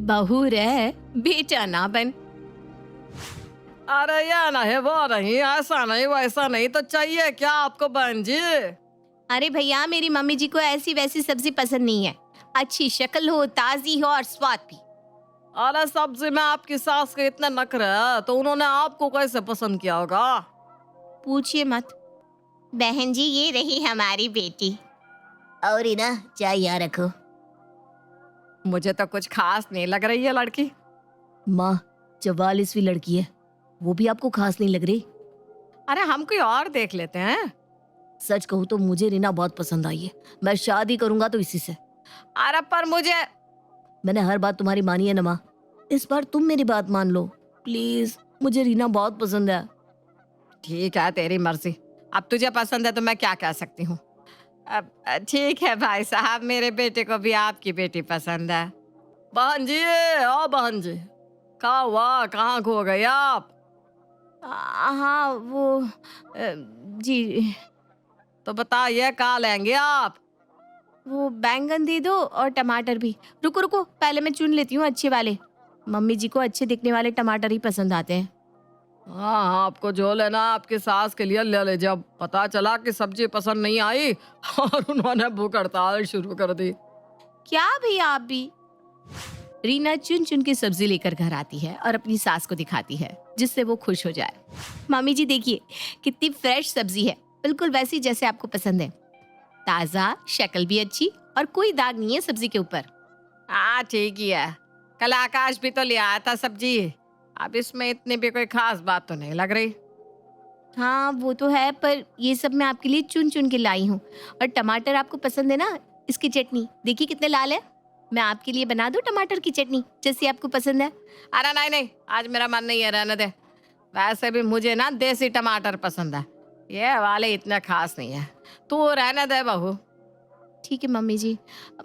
बहू रह बेटा ना बन। अरे ये नहीं वो नहीं, ऐसा नहीं वैसा नहीं, तो चाहिए क्या आपको बहन जी? अरे भैया, मेरी मम्मी जी को ऐसी वैसी सब्जी पसंद नहीं है। अच्छी शक्ल हो, ताजी हो और स्वाद भी। अरे सब्जी में आपकी सास के इतने नखरे हैं, तो उन्होंने आपको कैसे पसंद किया होगा? पूछिए मत। बहन जी, ये रही हमारी बेटी। और ना चाय यहाँ रखो। मुझे तो कुछ खास नहीं लग रही है लड़की। माँ, 44वीं लड़की है, वो भी आपको खास नहीं लग रही? अरे हम कोई और देख लेते हैं। सच कहूँ तो मुझे रीना बहुत पसंद आई है। मैं शादी करूंगा तो इसी से। अरे पर मुझे मैंने हर बात तुम्हारी मानी है ना माँ, इस बार तुम मेरी बात मान लो प्लीज। मुझे रीना बहुत पसंद है। ठीक है, तेरी मर्जी। अब तुझे पसंद है तो मैं क्या कह सकती हूँ। अब ठीक है भाई साहब, मेरे बेटे को भी आपकी बेटी पसंद है। बहन जी, ओ बहन जी, कहाँ हुआ, कहाँ खो गए आप? हाँ वो जी, तो बताइए कहाँ लेंगे आप? वो बैंगन दे दो और टमाटर भी। रुको रुको, पहले मैं चुन लेती हूँ अच्छे वाले। मम्मी जी को अच्छे दिखने वाले टमाटर ही पसंद आते हैं। हाँ हाँ, आपको जो लेना आपकी सास के लिए ले लीजिए। अब पता चला कि सब्जी पसंद नहीं आई और उन्होंने भूख हड़ताल शुरू कर दी। क्या भैया आप भी। रीना चुन चुन के सब्जी लेकर घर आती है और अपनी सास को दिखाती है, जिससे वो खुश हो जाए। मम्मी जी देखिए, कितनी फ्रेश सब्जी है, बिल्कुल वैसी जैसे आपको पसंद है। ताजा, शक्ल भी अच्छी और कोई दाग नहीं है सब्जी के ऊपर। हाँ ठीक ही है, कल आकाश भी तो ले आया था सब्जी। अब इसमें इतनी भी कोई खास बात तो नहीं लग रही। हाँ वो तो है, पर ये सब मैं आपके लिए चुन चुन के लाई हूँ। और टमाटर आपको पसंद है ना, इसकी चटनी देखिए कितने लाल है। मैं आपके लिए बना दूँ टमाटर की चटनी जैसी आपको पसंद है। अरे नहीं नहीं, आज मेरा मन नहीं है, रहने दे। वैसे भी मुझे ना देसी टमाटर पसंद है, ये वाले इतने खास नहीं है। तू रहने दे बहू। ठीक है मम्मी जी,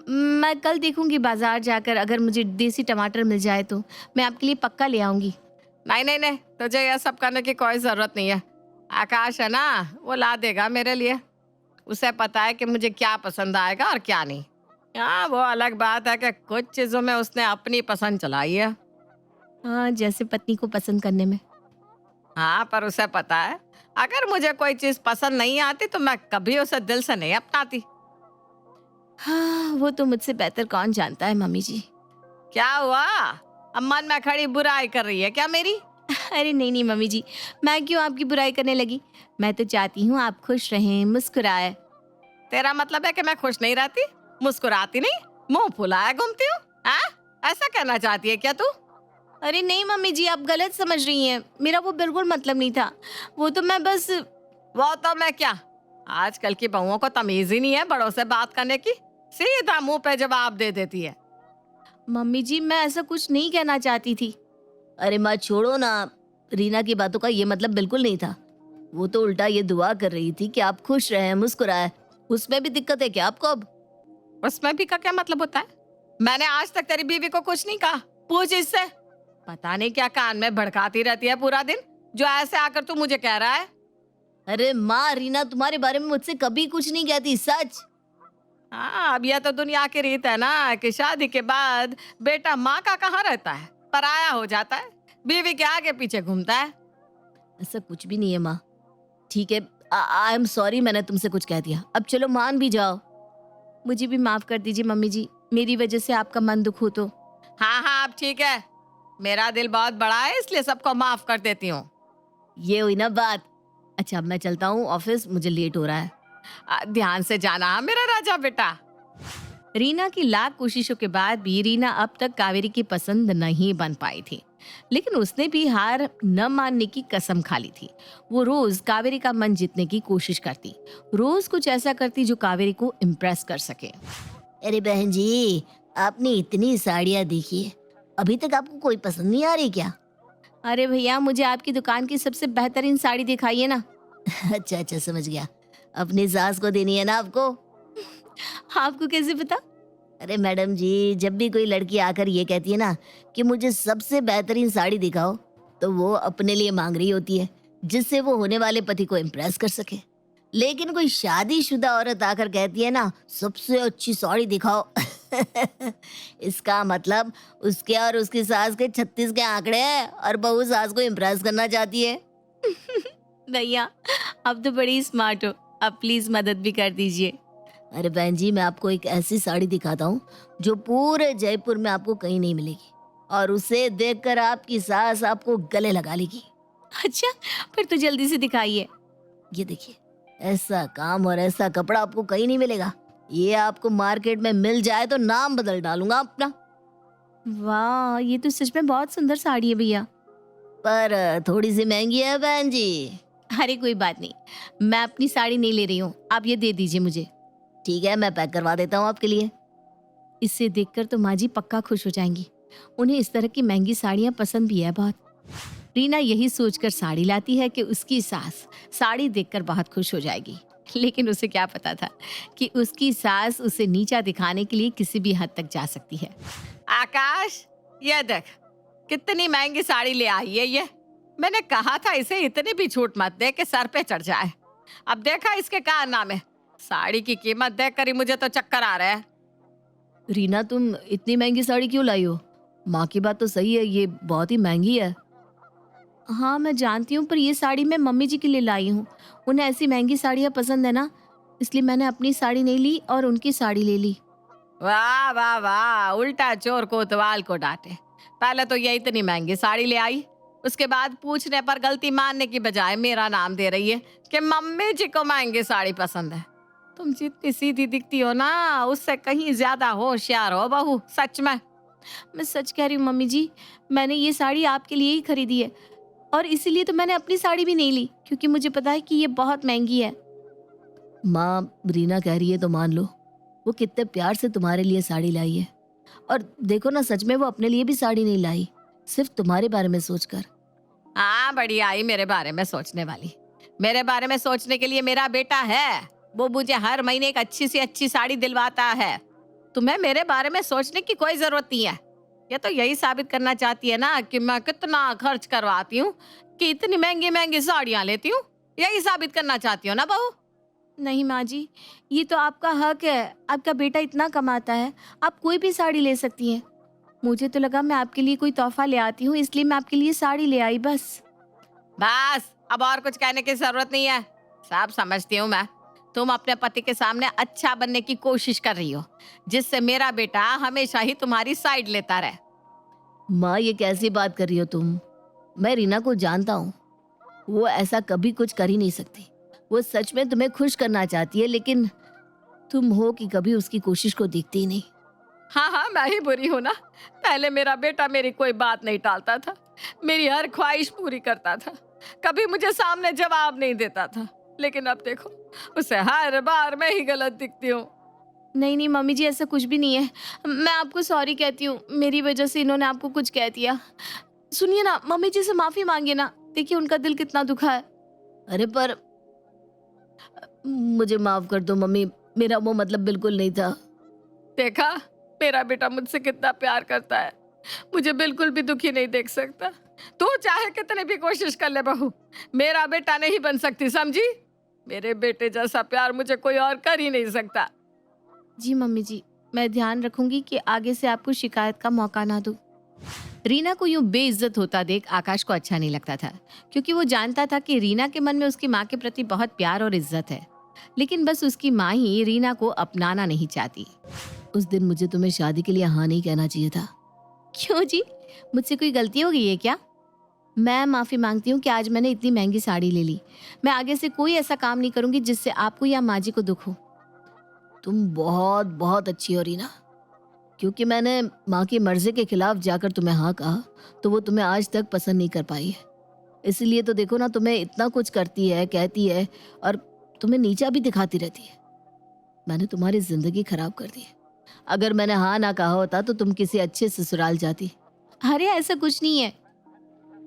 मैं कल देखूंगी बाजार जाकर, अगर मुझे देसी टमाटर मिल जाए तो मैं आपके लिए पक्का ले आऊंगी। नहीं नहीं नहीं, तुझे यह सब करने की कोई जरूरत नहीं है। आकाश है ना, वो ला देगा मेरे लिए। उसे पता है कि मुझे क्या पसंद आएगा और क्या नहीं। हाँ वो अलग बात है कि कुछ चीजों में उसने अपनी पसंद चलाई है। हाँ, जैसे पत्नी को पसंद करने में। हाँ पर उसे पता है, अगर मुझे कोई चीज पसंद नहीं आती तो मैं कभी उसे दिल से नहीं अपनाती। हाँ, वो तो मुझसे बेहतर कौन जानता है मम्मी जी। क्या हुआ, अब मन में खड़ी बुराई कर रही है क्या मेरी? अरे नहीं नहीं मम्मी जी, मैं क्यों आपकी बुराई करने लगी। मैं तो चाहती हूँ आप खुश रहें, मुस्कुराए। तेरा मतलब है कि मैं खुश नहीं रहती, मुस्कुराती नहीं, मुंह फुलाए घूमती हूँ? हाँ, ऐसा कहना चाहती है क्या तू? अरे नहीं मम्मी जी, आप गलत समझ रही हैं, मेरा वो बिल्कुल मतलब नहीं था। वो तो मैं बस। वो तो मैं क्या, आजकल की बहुओं को तमीज ही नहीं है बड़ों से बात करने की, सीधा मुंह पे जवाब दे देती है। मम्मी जी, मैं ऐसा कुछ नहीं कहना चाहती थी। अरे माँ छोड़ो ना, रीना की बातों का ये मतलब बिल्कुल नहीं था। वो तो उल्टा ये दुआ कर रही थी कि आप खुश रहें, मुस्कुराए। उसमें भी दिक्कत है क्या आपको अब? उसमें भी का क्या मतलब होता है? मैंने आज तक तेरी बीवी को कुछ नहीं कहा, पूछ इससे। पता नहीं क्या कान में भड़काती रहती है पूरा दिन, जो ऐसे आकर तू मुझे कह रहा है। अरे माँ, रीना तुम्हारे बारे में मुझसे कभी कुछ नहीं कहती, सच। हाँ, अब यह तो दुनिया की रीत है ना कि शादी के बाद बेटा माँ का कहाँ रहता है, पराया हो जाता है, बीवी के आगे पीछे घूमता है। ऐसा कुछ भी नहीं है माँ। ठीक है, आई एम सॉरी, मैंने तुमसे कुछ कह दिया। अब चलो मान भी जाओ। मुझे भी माफ कर दीजिए मम्मी जी, मेरी वजह से आपका मन दुख हो तो। हाँ हाँ अब ठीक है, मेरा दिल बहुत बड़ा है इसलिए सबको माफ कर देती हूँ। ये हुई ना बात। अच्छा अब मैं चलता हूँ ऑफिस, मुझे लेट हो रहा है। ध्यान से जाना मेरा राजा बेटा। रीना की लाख कोशिशों के बाद भी रीना अब तक कावेरी की पसंद नहीं बन पाई थी, लेकिन उसने भी हार न मानने की कसम खा ली थी। वो रोज कावेरी का मन जीतने की कोशिश करती, रोज कुछ ऐसा करती जो कावेरी को इम्प्रेस कर सके। अरे बहन जी, आपने इतनी साड़ियाँ देखी है, अभी तक आपको कोई पसंद नहीं आ रही क्या? अरे भैया, मुझे आपकी दुकान की सबसे बेहतरीन साड़ी दिखाइए ना। अच्छा अच्छा, समझ गया। अपनी सास को देनी है ना आपको? आपको कैसे पता? अरे मैडम जी, जब भी कोई लड़की आकर ये कहती है ना कि मुझे सबसे बेहतरीन साड़ी दिखाओ, तो वो अपने लिए मांग रही होती है, जिससे वो होने वाले पति को इम्प्रेस कर सके। लेकिन कोई शादीशुदा औरत आकर कहती है ना, सबसे अच्छी साड़ी दिखाओ। इसका मतलब उसके और उसकी सास के 36 के आंकड़े हैं और बहू सास को इम्प्रेस करना चाहती है। भैया, आप तो बड़ी स्मार्ट हो, आप प्लीज मदद भी कर दीजिए। अरे बहन जी, मैं आपको एक ऐसी साड़ी दिखाता हूँ जो पूरे जयपुर में आपको कहीं नहीं मिलेगी, और उसे देखकर आपकी सास आपको गले लगा लेगी। अच्छा, फिर तो जल्दी से दिखाइए। ये देखिए, ऐसा काम और ऐसा कपड़ा आपको कहीं नहीं मिलेगा। ये आपको मार्केट में मिल जाए तो नाम बदल डालूंगा अपना। वाह, ये तो सच में बहुत सुंदर साड़ी है भैया। पर थोड़ी सी महंगी है बहन जी। अरे कोई बात नहीं, मैं अपनी साड़ी नहीं ले रही हूँ, आप ये दे दीजिए मुझे। ठीक है, मैं पैक करवा देता हूँ आपके लिए। इससे देखकर तो माँ जी पक्का खुश हो जाएंगी। उन्हें इस तरह की महंगी साड़ियाँ पसंद भी है बहुत। रीना यही सोचकर साड़ी लाती है कि उसकी सास साड़ी देखकर बहुत खुश हो जाएगी, लेकिन उसे क्या पता था कि उसकी सास उसे नीचा दिखाने के लिए किसी भी हद तक जा सकती है। आकाश, ये देख कितनी महंगी साड़ी ले आई है ये। मैंने कहा था इसे इतनी भी छूट मत दे कि सर पे चढ़ जाए। अब देखा इसके क्या नाम है। साड़ी की कीमत देख कर ही मुझे तो चक्कर आ रहा है। रीना, तुम इतनी महंगी साड़ी क्यों लाई हो? माँ की बात तो सही है, ये बहुत ही महंगी है। हाँ मैं जानती हूँ, पर ये साड़ी मैं मम्मी जी के लिए लाई हूँ। उन्हें ऐसी महंगी साड़ियाँ पसंद है ना, इसलिए मैंने अपनी साड़ी नहीं ली और उनकी साड़ी ले ली। वाह वाह वाह, उल्टा चोर कोतवाल को डांटे। पहले तो ये इतनी महंगी साड़ी ले आई, उसके बाद पूछने पर गलती मानने की बजाय मेरा नाम दे रही है कि मम्मी जी को महंगी साड़ी पसंद है। तुम जितनी सीधी दिखती हो ना, उससे कहीं ज्यादा होशियार हो बहू, सच में। मैं सच कह रही हूँ मम्मी जी, मैंने ये साड़ी आपके लिए ही खरीदी है, और इसीलिए तो मैंने अपनी साड़ी भी नहीं ली, क्योंकि मुझे पता है कि ये बहुत महंगी है। माँ, रीना कह रही है तो मान लो। वो कितने प्यार से तुम्हारे लिए साड़ी लाई है, और देखो ना, सच में वो अपने लिए भी साड़ी नहीं लाई, सिर्फ तुम्हारे बारे में सोचकर। हाँ, बड़ी आई मेरे बारे में सोचने वाली। मेरे बारे में सोचने के लिए मेरा बेटा है, वो मुझे हर महीने एक अच्छी से अच्छी साड़ी दिलवाता है। तुम्हें मेरे बारे में सोचने की कोई जरूरत नहीं है। ये तो यही साबित करना चाहती है ना कि मैं कितना खर्च करवाती हूँ, कि इतनी महंगी महंगी साड़ियाँ लेती हूँ। यही साबित करना चाहती हो ना बहू? नहीं माँ जी, ये तो आपका हक है, आपका बेटा इतना कमाता है, आप कोई भी साड़ी ले सकती हैं। मुझे तो लगा मैं आपके लिए कोई तोहफा ले आती हूँ, इसलिए मैं आपके लिए साड़ी ले आई बस। बस, अब और कुछ कहने की जरूरत नहीं है। सब समझती हूँ मैं। तुम अपने पति के सामने अच्छा बनने की कोशिश कर रही हो, जिससे मेरा बेटा हमेशा ही तुम्हारी साइड लेता रहे। माँ, ये कैसी बात कर रही हो तुम? मैं रीना को जानता हूँ, वो ऐसा कभी कुछ कर ही नहीं सकती। वो सच में तुम्हें खुश करना चाहती है, लेकिन तुम हो कि कभी उसकी कोशिश को देखती ही नहीं। हाँ हाँ, मैं ही बुरी हूँ ना। पहले मेरा बेटा मेरी कोई बात नहीं टालता था, मेरी हर ख्वाहिश पूरी करता था, कभी मुझे सामने जवाब नहीं देता था। लेकिन अब देखो, उसे हर बार मैं ही गलत दिखती हूँ। नहीं नहीं मम्मी जी, ऐसा कुछ भी नहीं है। मैं आपको सॉरी कहती हूँ, मेरी वजह से इन्होंने आपको कुछ कह दिया। सुनिए ना, मम्मी जी से माफी मांगिए ना, देखिए उनका दिल कितना दुखा है। अरे पर मुझे माफ कर दो मम्मी, मेरा वो मतलब बिल्कुल नहीं था। देखा, मेरा बेटा मुझसे कितना प्यार करता है, मुझे बिल्कुल भी दुखी नहीं देख सकता। तू चाहे कितनी भी कोशिश कर ले बहू, मेरा बेटा नहीं बन सकती, समझी? मेरे बेटे जैसा प्यार मुझे कोई और कर ही नहीं सकता। जी मम्मी जी, मैं ध्यान रखूंगी कि आगे से आपको शिकायत का मौका ना दूं। रीना को यूं बेइज्जत होता देख आकाश को अच्छा नहीं लगता था, क्योंकि वो जानता था कि रीना के मन में उसकी माँ के प्रति बहुत प्यार और इज्जत है, लेकिन बस उसकी माँ ही रीना को अपनाना नहीं चाहती। उस दिन मुझे तुम्हें शादी के लिए हाँ नहीं कहना चाहिए था। क्यों जी, मुझसे कोई गलती हो गई है क्या? मैं माफी मांगती हूँ कि आज मैंने इतनी महंगी साड़ी ले ली। मैं आगे से कोई ऐसा काम नहीं करूंगी जिससे आपको या माँ जी को दुख हो। तुम बहुत बहुत अच्छी हो रीना, क्योंकि मैंने माँ की मर्जी के खिलाफ जाकर तुम्हें हाँ कहा तो वो तुम्हें आज तक पसंद नहीं कर पाई है। इसलिए तो देखो ना, तुम्हें इतना कुछ करती है, कहती है, और तुम्हें नीचा भी दिखाती रहती है। मैंने तुम्हारी जिंदगी खराब कर दी है। अगर मैंने हाँ ना कहा होता तो तुम किसी अच्छे ससुराल जाती। अरे ऐसा कुछ नहीं है।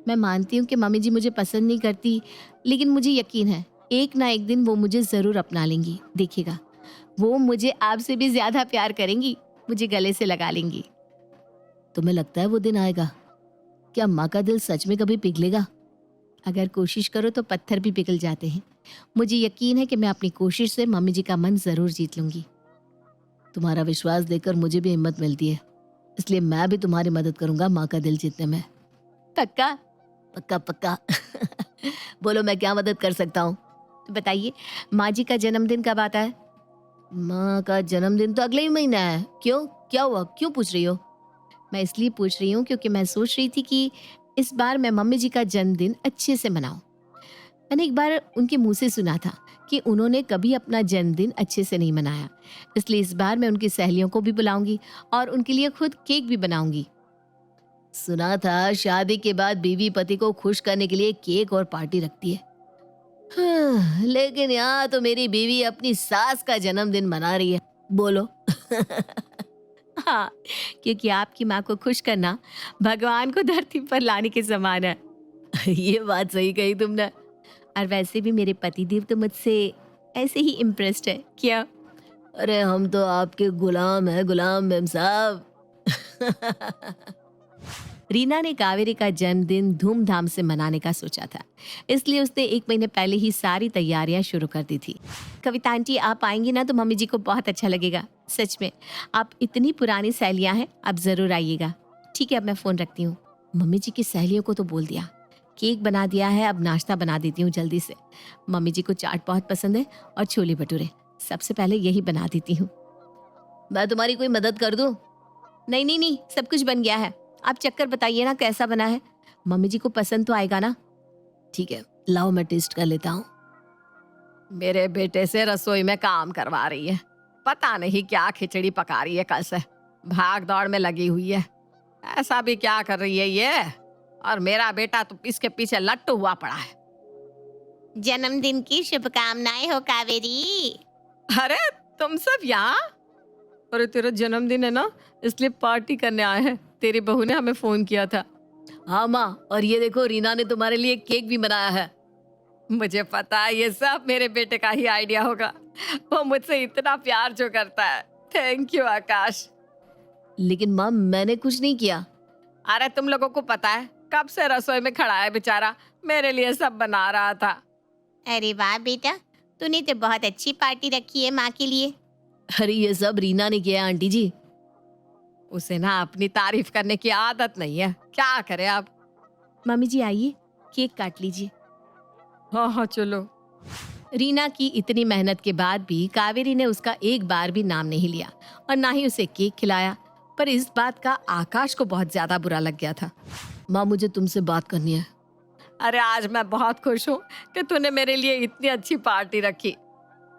मैं मानती हूँ कि मम्मी जी मुझे पसंद नहीं करती, लेकिन मुझे यकीन है एक ना एक दिन वो मुझे जरूर अपना लेंगी। देखिएगा, वो मुझे आपसे भी ज्यादा प्यार करेंगी, मुझे गले से लगा लेंगी। तुम्हें लगता है वो दिन आएगा? क्या माँ का दिल सच में कभी पिघलेगा? अगर कोशिश करो तो पत्थर भी पिघल जाते हैं। मुझे यकीन है कि मैं अपनी कोशिश से मम्मी जी का मन जरूर जीत लूंगी। तुम्हारा विश्वास देखकर मुझे भी हिम्मत मिलती है, इसलिए मैं भी तुम्हारी मदद करूंगा माँ का दिल जीतने में। पक्का? पक्का पक्का। बोलो, मैं क्या मदद कर सकता हूँ? तो बताइए, माँ जी का जन्मदिन कब आता है? माँ का जन्मदिन तो अगले ही महीना है। क्यों, क्या हुआ, क्यों पूछ रही हो? मैं इसलिए पूछ रही हूँ क्योंकि मैं सोच रही थी कि इस बार मैं मम्मी जी का जन्मदिन अच्छे से मनाऊं। मैंने एक बार उनके मुंह से सुना था कि उन्होंने कभी अपना जन्मदिन अच्छे से नहीं मनाया, इसलिए इस बार मैं उनकी सहेलियों को भी बुलाऊंगी और उनके लिए खुद केक भी बनाऊंगी। सुना था शादी के बाद बीवी पति को खुश करने के लिए केक और पार्टी रखती है। लेकिन यहाँ तो मेरी बीवी अपनी सास का जन्मदिन मना रही है। बोलो। हाँ, क्योंकि आपकी माँ को खुश करना भगवान को धरती पर लाने के समान है। ये बात सही कही तुमने। और वैसे भी मेरे पतिदेव तो मुझसे ऐसे ही इम्प्रेस्ड है। क्या? अरे हम तो आपके गुलाम हैं, गुलाम मेम साहब। रीना ने कावेरी का जन्मदिन धूमधाम से मनाने का सोचा था, इसलिए उसने 1 महीने पहले ही सारी तैयारियां शुरू कर दी थी। कविता आंटी, आप आएंगी ना तो मम्मी जी को बहुत अच्छा लगेगा। सच में, आप इतनी पुरानी सहेलियां हैं, आप जरूर आइएगा। ठीक है, अब मैं फोन रखती हूँ। मम्मी जी की सहेलियों को तो बोल दिया, केक बना दिया है, अब नाश्ता बना देती हूँ जल्दी से। मम्मी जी को चाट बहुत पसंद है और छोले भटूरे, सबसे पहले यही बना देती हूँ। मैं तुम्हारी कोई मदद कर दूं? नहीं नहीं नहीं, सब कुछ बन गया है। आप चक्कर बताइए ना कैसा बना है, मम्मी जी को पसंद तो आएगा ना। ठीक है, लाओ मैं टेस्ट कर लेता हूँ। मेरे बेटे से रसोई में काम करवा रही है, पता नहीं क्या खिचड़ी पका रही है, कल से भाग दौड़ में लगी हुई है। ऐसा भी क्या कर रही है ये, और मेरा बेटा तो इसके पीछे लट्टू हुआ पड़ा है। जन्मदिन की शुभकामनाएं हो कावेरी। अरे तुम सब यहाँ? अरे तेरा जन्मदिन है ना, इसलिए पार्टी करने आए हैं। तेरी बहू ने हमें फोन किया था। हाँ माँ, और ये देखो रीना ने तुम्हारे लिए केक भी बनाया है। मुझे पता है ये सब मेरे बेटे का ही आइडिया होगा, वो मुझसे इतना प्यार जो करता है। थैंक यू आकाश। लेकिन माँ, मैंने कुछ नहीं किया। अरे तुम लोगों को पता है, कब से रसोई में खड़ा है बेचारा, मेरे लिए सब बना रहा था। अरे वाह बेटा, तूने तो बहुत अच्छी पार्टी रखी है माँ के लिए। अरे ये सब रीना ने किया है आंटी जी। उसे ना अपनी तारीफ करने की आदत नहीं है, क्या करे आप। मम्मी जी आइए, केक काट लीजिए। हाँ हाँ चलो। रीना की इतनी मेहनत के बाद भी कावेरी ने उसका एक बार भी नाम नहीं लिया और ना ही उसे केक खिलाया, पर इस बात का आकाश को बहुत ज्यादा बुरा लग गया था। माँ, मुझे तुमसे बात करनी है। अरे आज मैं बहुत खुश हूँ कि तूने मेरे लिए इतनी अच्छी पार्टी रखी।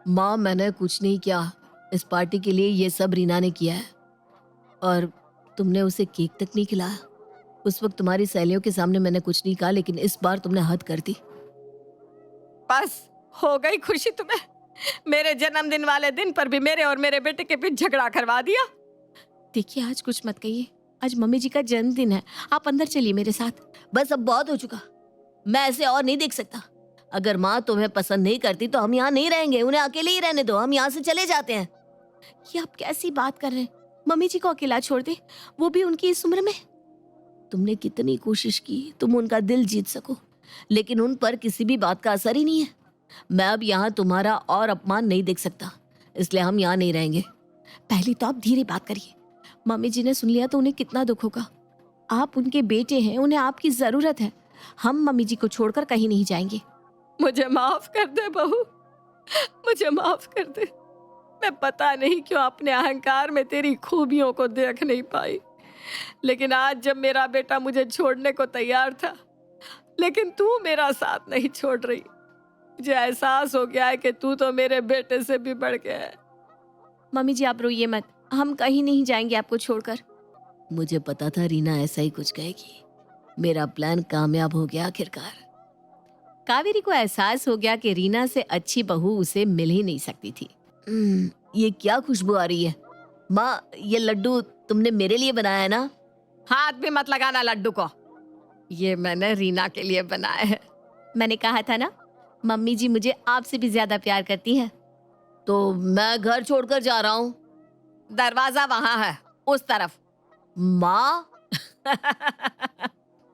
माँ, मैंने कुछ नहीं किया, इस पार्टी के लिए ये सब रीना ने किया है। और तुमने उसे केक तक नहीं खिलाया। उस वक्त तुम्हारी सहेलियों के सामने मैंने कुछ नहीं कहा, लेकिन इस बार तुमने हद कर दी। बस हो गई खुशी तुम्हें? मेरे जन्मदिन वाले दिन पर भी मेरे और मेरे बेटे के बीच झगड़ा करवा दिया। देखिए, आज कुछ मत कहिए, आज मम्मी जी का जन्मदिन है। आप अंदर चलिए मेरे साथ। बस अब बहुत हो चुका, मैं ऐसे और नहीं देख सकता। अगर माँ तुम्हें पसंद नहीं करती तो हम यहाँ नहीं रहेंगे, उन्हें अकेले ही रहने दो, हम यहाँ से चले जाते हैं। ये आप कैसी बात कर रहे हैं? मम्मी जी को अकेला छोड़ दे, वो भी उनकी इस उम्र में। तुमने कितनी कोशिश की तुम उनका दिल जीत सको, लेकिन उन पर किसी भी बात का असर ही नहीं है। मैं अब यहाँ तुम्हारा और अपमान नहीं देख सकता, इसलिए हम यहाँ नहीं रहेंगे। पहले तो आप धीरे बात करिए, मम्मी जी ने सुन लिया तो उन्हें कितना दुख होगा। आप उनके बेटे हैं, उन्हें आपकी जरूरत है। हम मम्मी जी को छोड़कर कहीं नहीं जाएंगे। मुझे माफ कर दे बहू, मुझे माफ कर दे। मैं पता नहीं क्यों अपने अहंकार में तेरी खूबियों को देख नहीं पाई, लेकिन आज जब मेरा बेटा मुझे छोड़ने को तैयार था, लेकिन तू मेरा साथ नहीं छोड़ रही, मुझे एहसास हो गया है कि तू तो मेरे बेटे से भी बढ़ गया है। मम्मी जी आप रोइए मत, हम कहीं नहीं जाएंगे आपको छोड़कर। मुझे पता था रीना ऐसा ही कुछ कहेगी। मेरा प्लान कामयाब हो गया आखिरकार। कावेरी को एहसास हो गया कि रीना से अच्छी बहू उसे मिल ही नहीं सकती थी। ये क्या खुशबू आ रही है? माँ, ये लड्डू तुमने मेरे लिए बनाया है ना? हाथ भी मत लगाना लड्डू को, ये मैंने रीना के लिए बनाए हैं। मैंने कहा था ना, मम्मी जी मुझे आपसे भी ज्यादा प्यार करती हैं। तो मैं घर छोड़कर जा रहा हूँ। दरवाजा वहां है, उस तरफ। माँ।